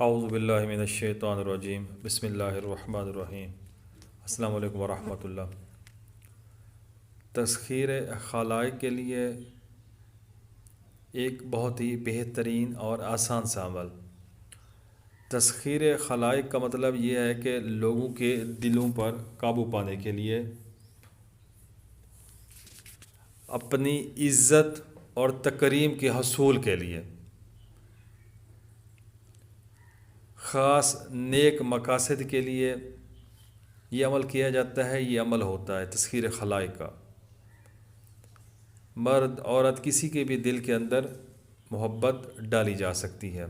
اعوذ باللہ من الشیطان الرجیم بسم اللہ الرحمن الرحیم السلام علیکم ورحمۃ اللہ۔ تسخیر خلائق کے لیے ایک بہت ہی بہترین اور آسان سا عمل۔ تسخیر خلائق کا مطلب یہ ہے کہ لوگوں کے دلوں پر قابو پانے کے لیے، اپنی عزت اور تکریم کے حصول کے لیے، خاص نیک مقاصد کے لیے یہ عمل کیا جاتا ہے۔ یہ عمل ہوتا ہے تسخیر خلائق کا۔ مرد عورت کسی کے بھی دل کے اندر محبت ڈالی جا سکتی ہے۔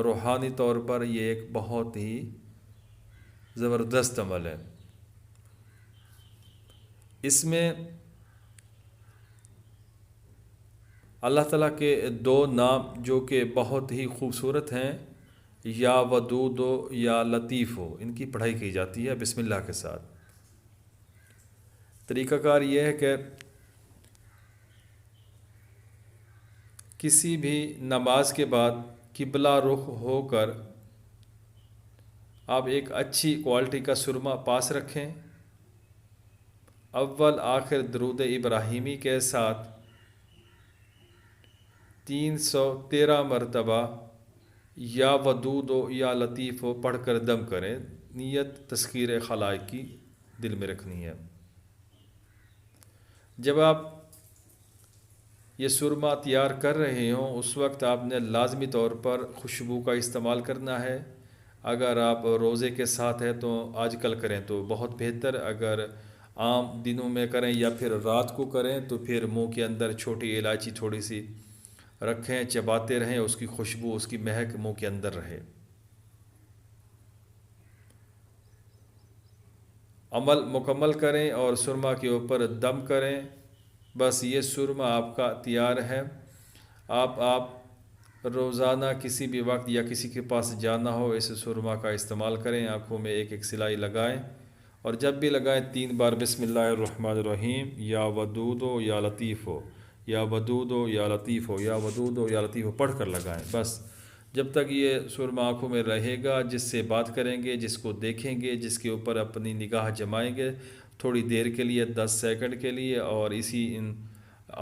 روحانی طور پر یہ ایک بہت ہی زبردست عمل ہے۔ اس میں اللہ تعالیٰ کے دو نام جو کہ بہت ہی خوبصورت ہیں، یا ودود ہو یا لطیف ہو، ان کی پڑھائی کی جاتی ہے بسم اللہ کے ساتھ۔ طریقہ کار یہ ہے کہ کسی بھی نماز کے بعد قبلہ رخ ہو کر آپ ایک اچھی کوالٹی کا سرما پاس رکھیں، اول آخر درود ابراہیمی کے ساتھ 313 مرتبہ یا ودود ہو یا لطیف ہو پڑھ کر دم کریں۔ نیت تسخیر خلائق کی دل میں رکھنی ہے۔ جب آپ یہ سرما تیار کر رہے ہوں اس وقت آپ نے لازمی طور پر خوشبو کا استعمال کرنا ہے۔ اگر آپ روزے کے ساتھ ہیں تو آج کل کریں تو بہت بہتر، اگر عام دنوں میں کریں یا پھر رات کو کریں تو پھر منہ کے اندر چھوٹی الائچی تھوڑی سی رکھیں، چباتے رہیں، اس کی خوشبو، اس کی مہک منہ کے اندر رہے۔ عمل مکمل کریں اور سرما کے اوپر دم کریں۔ بس یہ سرما آپ کا تیار ہے۔ آپ روزانہ کسی بھی وقت یا کسی کے پاس جانا ہو اس سرما کا استعمال کریں، آنکھوں میں ایک ایک سلائی لگائیں، اور جب بھی لگائیں 3 بار بسم اللہ الرحمن الرحیم یا ودود ہو یا لطیف ہو یا ودود ہو یا لطیف ہو یا ودود ہو یا لطیف ہو پڑھ کر لگائیں۔ بس جب تک یہ سرما آنکھوں میں رہے گا، جس سے بات کریں گے، جس کو دیکھیں گے، جس کے اوپر اپنی نگاہ جمائیں گے تھوڑی دیر کے لیے، 10 سیکنڈ کے لیے، اور اسی ان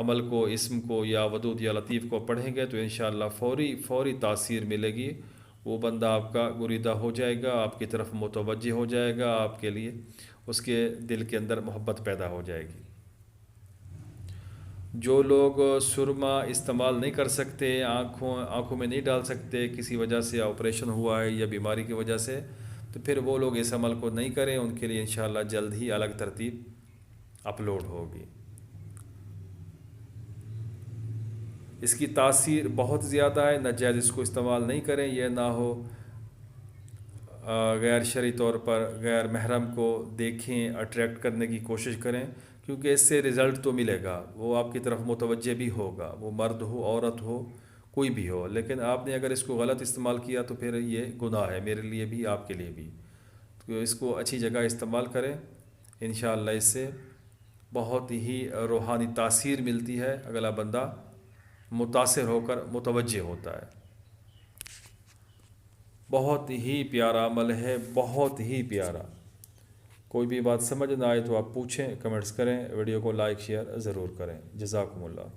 عمل کو، اسم کو یا ودود یا لطیف کو پڑھیں گے تو انشاءاللہ فوری تاثیر ملے گی۔ وہ بندہ آپ کا گریدہ ہو جائے گا، آپ کی طرف متوجہ ہو جائے گا، آپ کے لیے اس کے دل کے اندر محبت پیدا ہو جائے گی۔ جو لوگ سرما استعمال نہیں کر سکتے، آنکھوں میں نہیں ڈال سکتے، کسی وجہ سے آپریشن ہوا ہے یا بیماری کی وجہ سے، تو پھر وہ لوگ اس عمل کو نہیں کریں، ان کے لیے انشاءاللہ جلد ہی الگ ترتیب اپلوڈ ہوگی۔ اس کی تاثیر بہت زیادہ ہے، ناجائز اس کو استعمال نہیں کریں۔ یہ نہ ہو غیر شرعی طور پر غیر محرم کو دیکھیں، اٹریکٹ کرنے کی کوشش کریں، کیونکہ اس سے رزلٹ تو ملے گا، وہ آپ کی طرف متوجہ بھی ہوگا، وہ مرد ہو عورت ہو کوئی بھی ہو، لیکن آپ نے اگر اس کو غلط استعمال کیا تو پھر یہ گناہ ہے، میرے لیے بھی آپ کے لیے بھی۔ تو اس کو اچھی جگہ استعمال کریں، انشاءاللہ اس سے بہت ہی روحانی تاثیر ملتی ہے، اگلا بندہ متاثر ہو کر متوجہ ہوتا ہے۔ بہت ہی پیارا عمل ہے، بہت ہی پیارا۔ کوئی بھی بات سمجھ نہ آئے تو آپ پوچھیں، کمنٹس کریں، ویڈیو کو لائک شیئر ضرور کریں۔ جزاکم اللہ۔